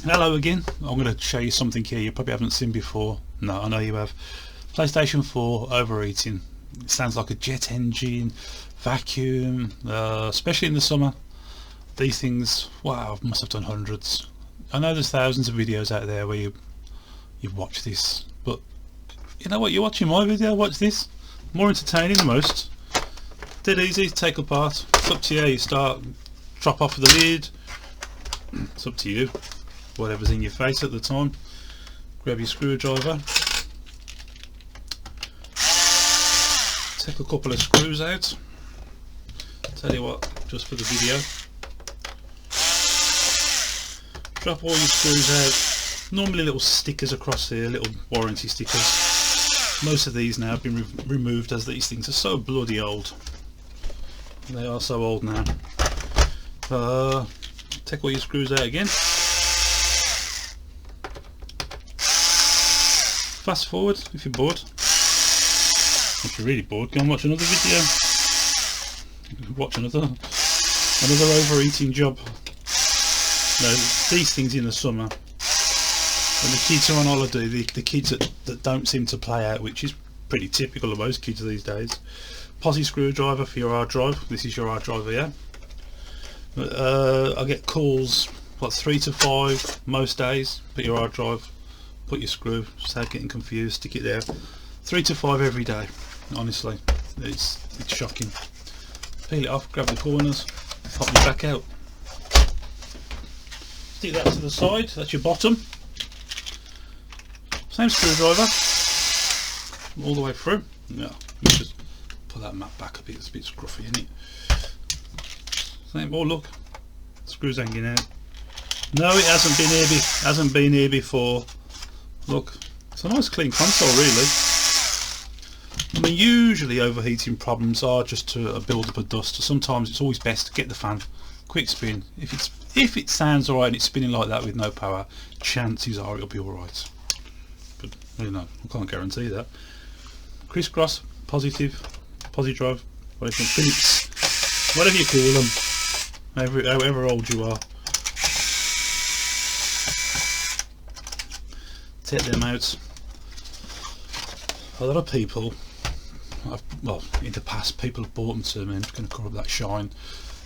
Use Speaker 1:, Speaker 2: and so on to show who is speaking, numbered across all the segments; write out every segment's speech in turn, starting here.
Speaker 1: Hello again. I'm going to show you something here you probably haven't seen before. No, I know you have. PlayStation 4 overheating. It sounds like a jet engine, vacuum, especially in the summer. These things, wow, I must have done hundreds. I know there's thousands of videos out there where you watch this, but you know what, you're watching my video, watch this. More entertaining than most. Dead easy to take apart. It's up to you. You start, drop off the lid. It's up to you. Whatever's in your face at the time. Grab your screwdriver. Take a couple of screws out. Tell you what, just for the video. Drop all your screws out. Normally little stickers across here, little warranty stickers. Most of these now have been removed as these things are so bloody old. They are so old now. Take all your screws out again. Fast forward if you're bored. If you're really bored, go and watch another video. Watch another overeating job. Now, these things in the summer, when the kids are on holiday, the kids that don't seem to play out, which is pretty typical of most kids these days. Posi screwdriver for your hard drive. This is your hard drive here. I get calls like 3 to 5 most days. Put your hard drive, put your screw, start getting confused, stick it there. 3 to 5 every day. Honestly, it's shocking. Peel it off, grab the corners, pop it back out. Stick that to the side, that's your bottom. Same screwdriver, all the way through. Yeah, just put that mat back a bit, it's a bit scruffy, isn't it? Same, oh look, screws hanging out. No, it hasn't been here before. Look, it's a nice clean console really. I mean, usually overheating problems are just a build up of dust. Sometimes it's always best to get the fan, quick spin. If it sounds alright and it's spinning like that with no power, chances are it'll be alright. But you know, I can't guarantee that. Crisscross, positive, drive, whatever, Phillips, whatever you call them, however old you are. Take them out. A lot of people, well, in the past, people have bought them to me, I'm just going to cover up that shine,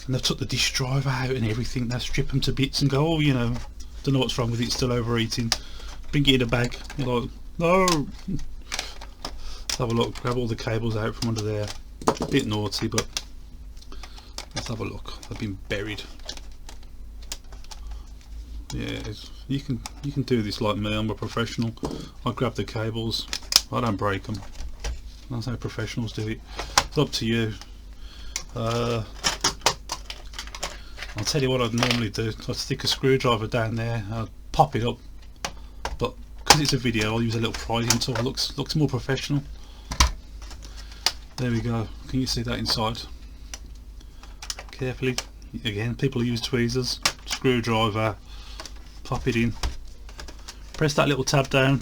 Speaker 1: and they've took the disk drive out and everything. They strip them to bits and go, oh, you know, don't know what's wrong with it, it's still overheating. Bring it in a bag. You're like, no. Let's have a look. Grab all the cables out from under there. A bit naughty, but let's have a look. They've been buried. Yeah, you can do this like me. I'm a professional. I grab the cables. I don't break them. That's how professionals do it. It's up to you. I'll tell you what I'd normally do. I'd stick a screwdriver down there. I'd pop it up, but because it's a video, I'll use a little prizing tool. Looks more professional. There we go. Can you see that inside? Carefully. Again, people use tweezers. Screwdriver. Pop it in. Press that little tab down.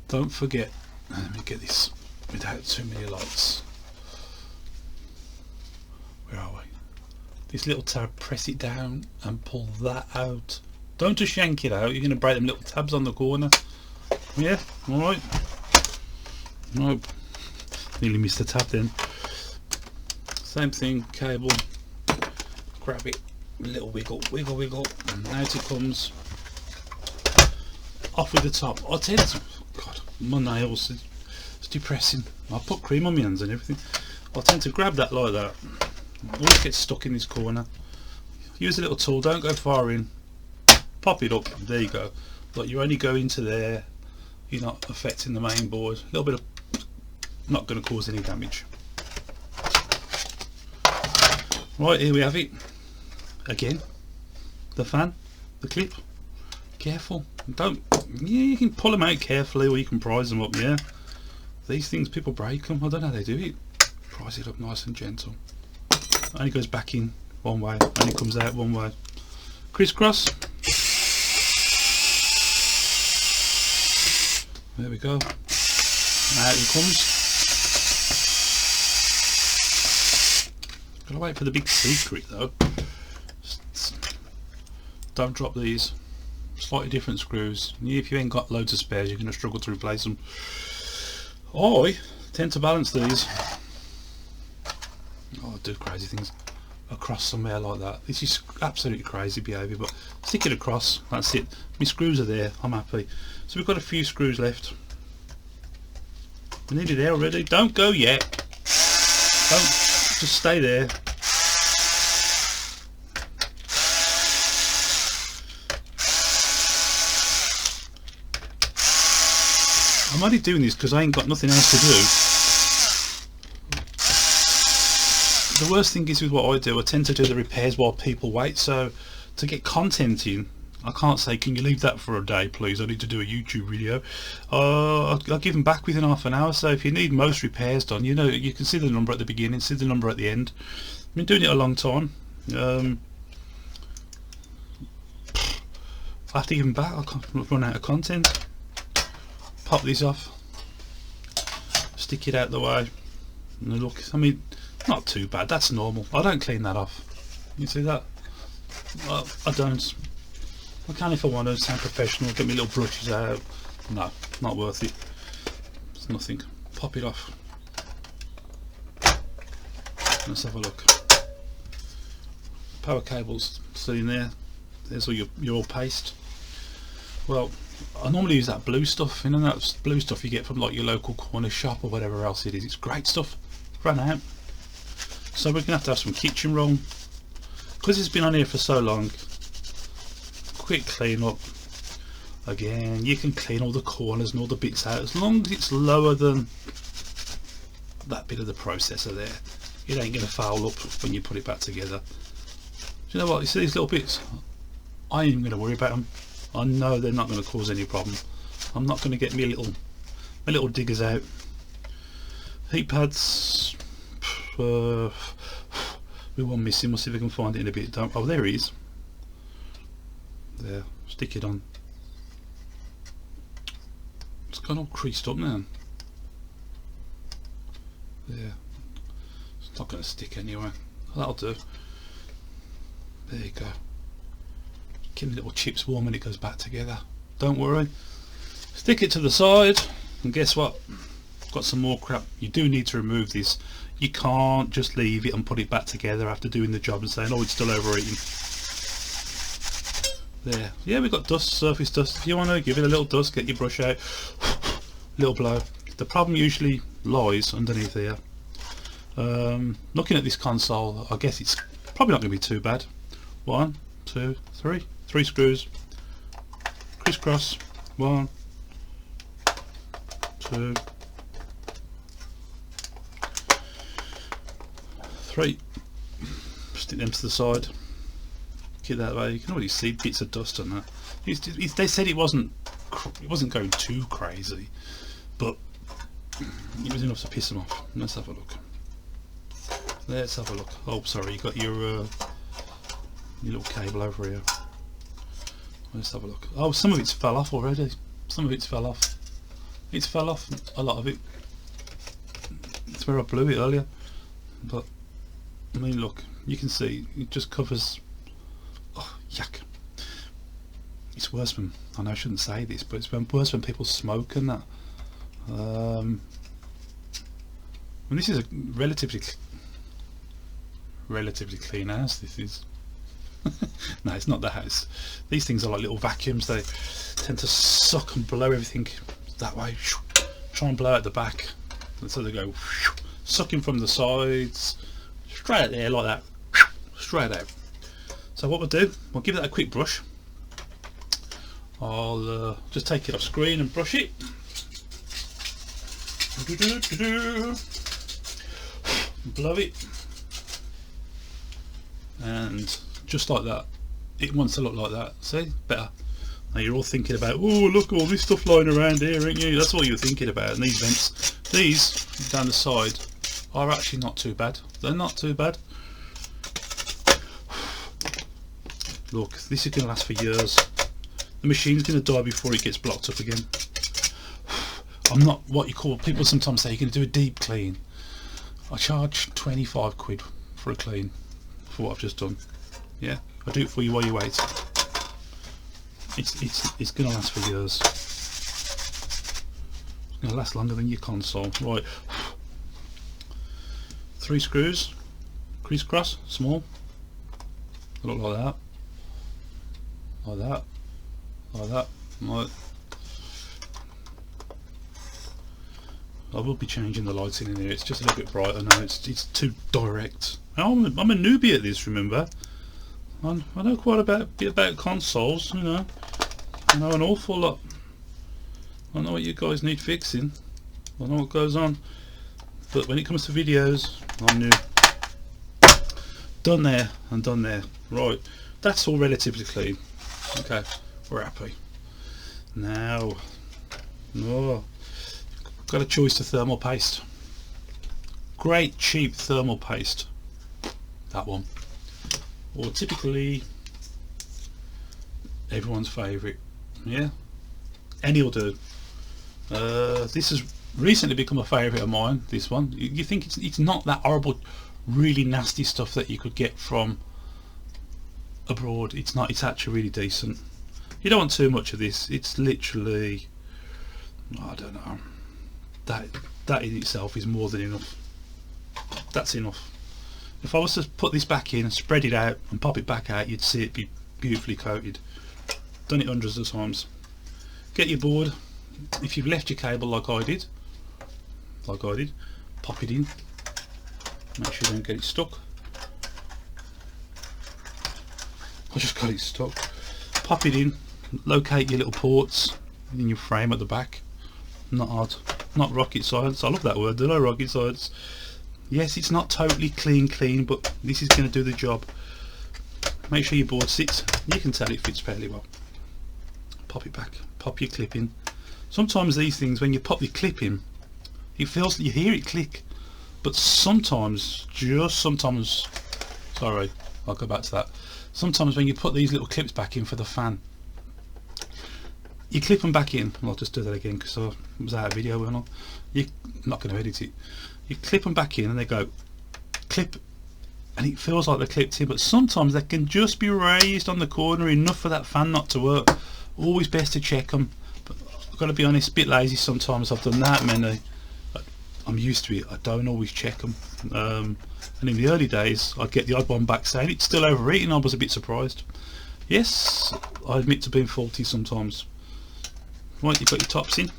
Speaker 1: Don't forget. Let me get this without too many lights. Where are we? This little tab, press it down and pull that out. Don't just yank it out, you're going to break them little tabs on the corner. Yeah, alright. Nope. Nearly missed the tab then. Same thing, cable. Grab it, a little wiggle, and out it comes. Off with the top. I tend to, God, my nails, it's depressing. I put cream on my hands and everything. I tend to grab that like that. Always get stuck in this corner. Use a little tool, don't go far in. Pop it up, there you go. But you only go into there, you're not affecting the main board. A little bit of, not going to cause any damage. Right, here we have it. Again, the fan, the clip. Careful, don't, yeah, you can pull them out carefully or you can prise them up, yeah. These things, people break them, I don't know how they do it. Prise it up nice and gentle. Only goes back in one way, only comes out one way. Crisscross. There we go. Out it comes. Gotta wait for the big secret though. don't drop these. Slightly different screws. If you ain't got loads of spares, you're going to struggle to replace them. I tend to balance these. Oh, I do crazy things across somewhere like that. This is absolutely crazy behaviour, but stick it across, that's it. My screws are there, I'm happy. So we've got a few screws left. We're nearly there already. Don't go yet. Don't, just stay there. I'm only doing this because I ain't got nothing else to do. The worst thing is with what I do, I tend to do the repairs while people wait, so to get content in, I can't say, can you leave that for a day please, I need to do a YouTube video. I'll give them back within half an hour, so if you need most repairs done, you know, you can see the number at the beginning, see the number at the end. I've been doing it a long time. I have to give them back, I can't run out of content. Pop these off, stick it out the way, and look, I mean, not too bad, that's normal. I don't clean that off, you see that? I don't. I can if I want to sound professional, get my little brushes out. No, not worth it. It's nothing. Pop it off. Let's have a look. Power cables still in there. There's all your old paste. Well, I normally use that blue stuff, you know, that blue stuff you get from like your local corner shop or whatever else it is. It's great stuff. Ran out. So we're going to have some kitchen roll. Because it's been on here for so long, quick clean up. Again, you can clean all the corners and all the bits out as long as it's lower than that bit of the processor there. It ain't going to foul up when you put it back together. Do you know what, you see these little bits? I ain't even going to worry about them. I know they're not going to cause any problem. I'm not going to get my little diggers out. Heat pads, we one missing. We'll see if we can find it in a bit. Oh, there he is. There, stick it on. It's gone all creased up now. There, it's not going to stick anyway. That'll do. There you go. Keep the little chips warm when it goes back together. Don't worry. Stick it to the side, and guess what? Got some more crap. You do need to remove this. You can't just leave it and put it back together after doing the job and saying, oh, it's still overheating. There. Yeah, we've got dust, surface dust. If you want to give it a little dust, get your brush out. Little blow. The problem usually lies underneath here. Looking at this console, I guess it's probably not going to be too bad. 1, 2, 3. 3 screws. Crisscross. 1, 2, 3. Stick them to the side. Keep that way. You can already see bits of dust on that. They said it wasn't going too crazy, but it was enough to piss them off. Let's have a look. Let's have a look. Oh, sorry, you got your little cable over here. Let's have a look. Oh, some of it's fell off already. Some of it's fell off. It's fell off. A lot of it. That's where I blew it earlier. But I mean, look, you can see it just covers. Oh, yuck! It's worse when, I know I shouldn't say this, but it's worse when people smoke and that. And this is a relatively clean house. This is. No, it's not the house. These things are like little vacuums. They tend to suck and blow everything that way. Try and blow out the back, and so they go sucking from the sides straight out there like that, straight out. So what we'll do, we'll give that a quick brush. I'll just take it off screen and brush it. Blow it, and just like that. It wants to look like that. See, better. Now you're all thinking about, oh, look, all this stuff lying around here, ain't you? That's all you're thinking about. And these vents, these down the side, are actually not too bad. They're not too bad. Look, this is going to last for years. The machine's going to die before it gets blocked up again. I'm not what you call, people sometimes say you can do a deep clean. I charge 25 quid for a clean for what I've just done. Yeah, I'll do it for you while you wait. it's gonna last for years. It's gonna last longer than your console. Right, 3 screws, crisscross, small. They look like that, like that, like that. Right. I will be changing the lighting in here. It's just a little bit brighter now. It's too direct. I'm a newbie at this. Remember, I know quite a bit about consoles. You know, I know an awful lot. I know what you guys need fixing. I know what goes on. But when it comes to videos, I'm new. Done there and done there. Right, that's all relatively clean. Okay, we're happy. Now, oh, got a choice to thermal paste. Great cheap thermal paste. That one. Or typically everyone's favourite. Yeah, any will do. This has recently become a favourite of mine. This one. You think it's not that horrible, really nasty stuff that you could get from abroad. It's not. It's actually really decent. You don't want too much of this. It's literally, I don't know. That in itself is more than enough. That's enough. If I was to put this back in, spread it out and pop it back out, you'd see it be beautifully coated. Done it hundreds of times. Get your board. If you've left your cable like I did, pop it in. Make sure you don't get it stuck. I just got it stuck. Pop it in. Locate your little ports in your frame at the back. Not hard. Not rocket science. I love that word, don't I? Rocket science. Yes, it's not totally clean, but this is going to do the job. Make sure your board sits. You can tell it fits fairly well. Pop it back. Pop your clip in. Sometimes these things, when you pop your clip in, it feels, you hear it click, but sometimes, just sometimes, sorry, I'll go back to that. Sometimes when you put these little clips back in for the fan, you clip them back in. I'll just do that again because I was out of video, weren't I? You're not going to edit it. You clip them back in and they go clip, and it feels like they're clipped in, but sometimes they can just be raised on the corner enough for that fan not to work. Always best to check them, but I've got to be honest, a bit lazy sometimes. I've done that many. I'm used to it. I don't always check them, and in the early days I'd get the odd one back saying it's still overheating. I was a bit surprised. Yes, I admit to being faulty sometimes. Right, you've got your tops in.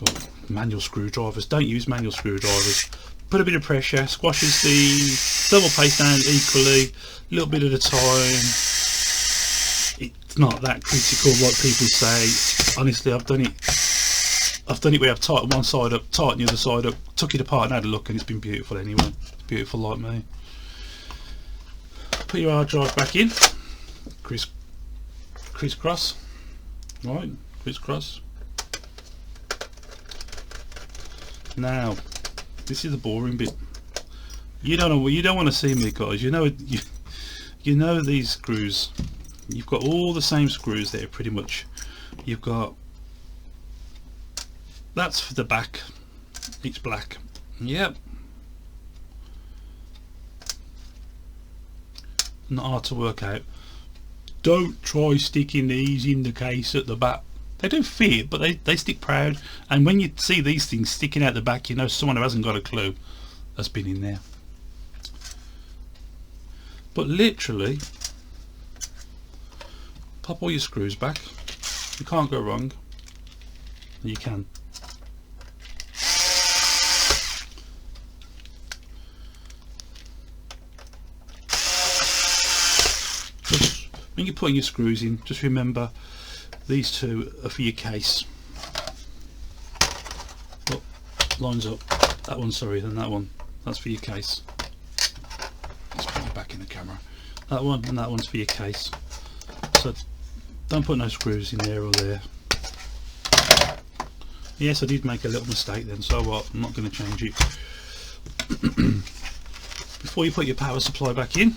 Speaker 1: Oh, manual screwdrivers. Don't use manual screwdrivers. Put a bit of pressure, squashes the thermal paste down equally, a little bit at a time. It's not that critical like people say. Honestly, I've done it where I've tightened one side up, tightened the other side up, took it apart and had a look, and it's been beautiful anyway. It's beautiful like me. Put your hard drive back in. Crisscross. Right, crisscross. Now, this is the boring bit. You don't know. You don't want to see me, guys. You know these screws. You've got all the same screws there, pretty much. You've got, that's for the back. It's black. Yep. Not hard to work out. Don't try sticking these in the case at the back. They do fit, but they stick proud, and when you see these things sticking out the back, you know someone who hasn't got a clue has been in there. But literally, pop all your screws back. You can't go wrong. You can. Just when you're putting your screws in, just remember these two are for your case. Oh, lines up. That one, sorry, then that one. That's for your case. Let's put it back in the camera. That one and that one's for your case. So don't put no screws in there or there. Yes, I did make a little mistake then, so what? I'm not going to change it. Before you put your power supply back in,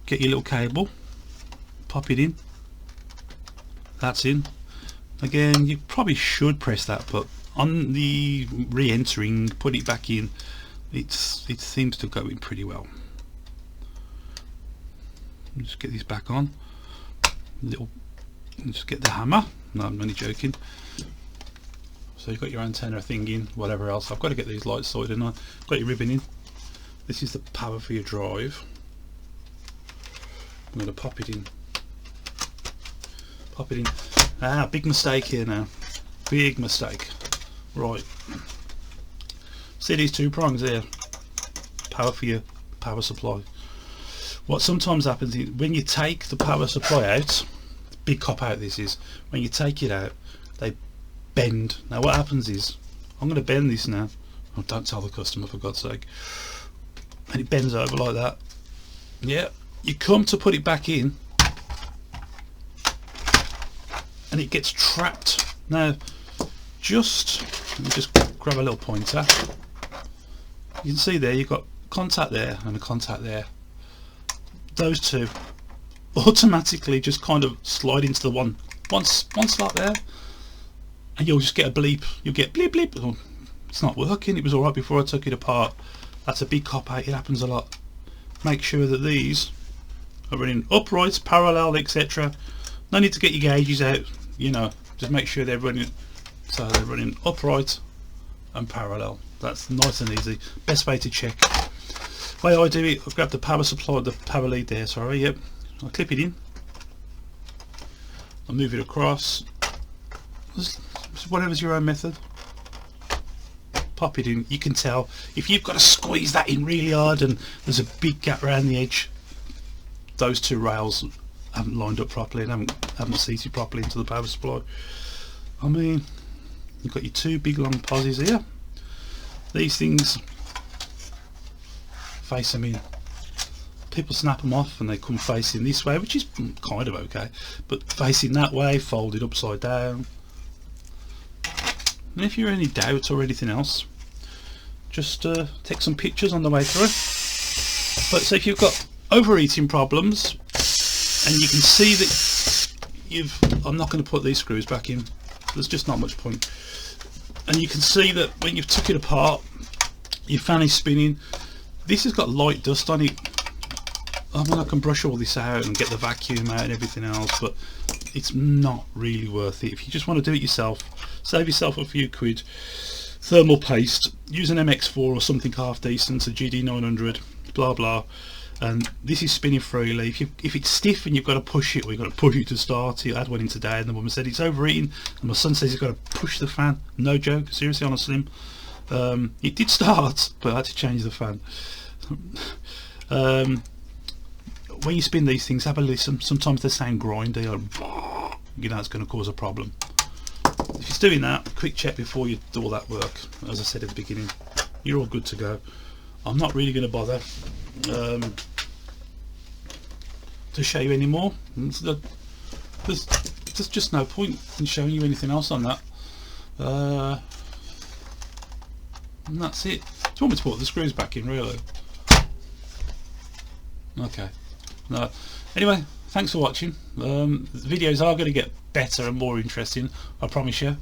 Speaker 1: get your little cable, pop it in. That's in. Again, you probably should press that, but on the re-entering, put it back in, it seems to go in pretty well. Just get these back on. Just get the hammer. No, I'm only joking. So you've got your antenna thing in, whatever else. I've got to get these lights sorted, and I've got your ribbon in. This is the power for your drive. I'm going to pop it in. Pop it in. Ah, big mistake here now. Big mistake. Right. See these two prongs here? Power for your power supply. What sometimes happens is when you take the power supply out, big cop out this is, when you take it out, they bend. Now what happens is, I'm going to bend this now. Oh, don't tell the customer, for God's sake. And it bends over like that. Yeah, you come to put it back in and it gets trapped. Now let me just grab a little pointer. You can see there you've got contact there and a contact there. Those two automatically just kind of slide into the one slot there, and you'll just get a bleep. You'll get bleep bleep. Oh, it's not working. It was alright before I took it apart. That's a big cop out. It happens a lot. Make sure that these are running upright, parallel, etc. No need to get your gauges out, you know, just make sure they're running, so they're running upright and parallel. That's nice and easy. Best way to check. The way I do it, I grab the power supply, the power lead there, sorry, yep. I clip it in, I move it across, whatever's your own method. Pop it in. You can tell if you've got to squeeze that in really hard and there's a big gap around the edge, those two rails haven't lined up properly and haven't seated properly into the power supply. I mean, you've got your two big long posies here. These things face them in. People snap them off and they come facing this way, which is kind of okay, but facing that way, folded upside down. And if you're any doubt or anything else, just take some pictures on the way through. But so if you've got overheating problems and you can see that I'm not going to put these screws back in, there's just not much point, and you can see that when you've took it apart your fan is spinning. This has got light dust on it. I mean, I can brush all this out and get the vacuum out and everything else, but it's not really worth it. If you just want to do it yourself, save yourself a few quid, thermal paste, use an MX4 or something half decent, a GD900, blah blah, and this is spinning freely. If it's stiff and you've got to push it, or you've got to push it to start it. I had one in today and the woman said it's overheating, and my son says he's got to push the fan. No joke, seriously, on a slim. It did start, but I had to change the fan. When you spin these things, have a listen. Sometimes they sound grindy, or, you know, it's going to cause a problem. If it's doing that, quick check before you do all that work. As I said at the beginning, you're all good to go. I'm not really going to bother to show you anymore. There's just no point in showing you anything else on that. And that's it. Do you want me to put the screws back in, really? Okay. No. Anyway, thanks for watching. The videos are going to get better and more interesting, I promise you.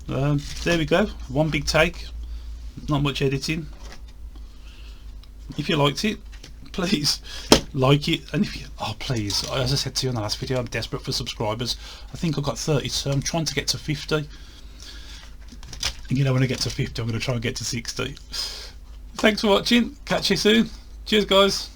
Speaker 1: There we go. One big take. Not much editing. If you liked it, please like it, and if you, oh please, as I said to you in the last video, I'm desperate for subscribers. I think I've got 30, so I'm trying to get to 50. And you know, when I get to 50 I'm going to try and get to 60. Thanks for watching, catch you soon. Cheers guys.